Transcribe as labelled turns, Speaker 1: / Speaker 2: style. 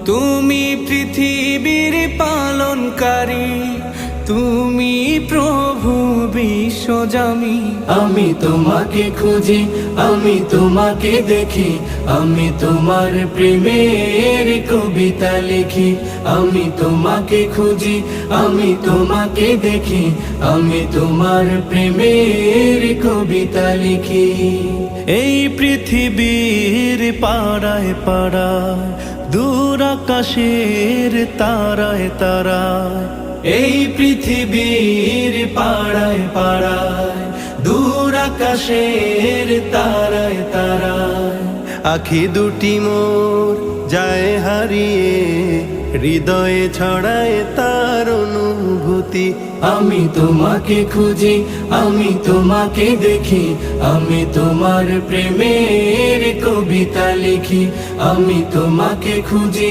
Speaker 1: তুমি পৃথিবীর পালনকারী, তুমি প্রভু বিশ্বজামি।
Speaker 2: আমি তোমাকে খুঁজি, আমি তোমাকে দেখি, আমি তোমার প্রেমের কবিতা লিখি। আমি তোমাকে খুঁজি, আমি তোমাকে দেখি, আমি তোমার প্রেমের কবিতা লিখি।
Speaker 1: এই পৃথিবীর পাড়ায় পাড়ায়, দূর আকাশের তারায় তারায়,
Speaker 2: এই পৃথিবীর পাড়ায় পাড়ায়, দূর আকাশের তারায় তারায়,
Speaker 1: আখি দুটি মোর যায় হারিয়ে, হৃদয়ে ছড়ায় তার অনুভূতি।
Speaker 2: আমি তোমাকে খুঁজি, আমি তোমাকে দেখি, আমি তোমার প্রেমের কবিতা লিখি। আমি তোমাকে খুঁজি।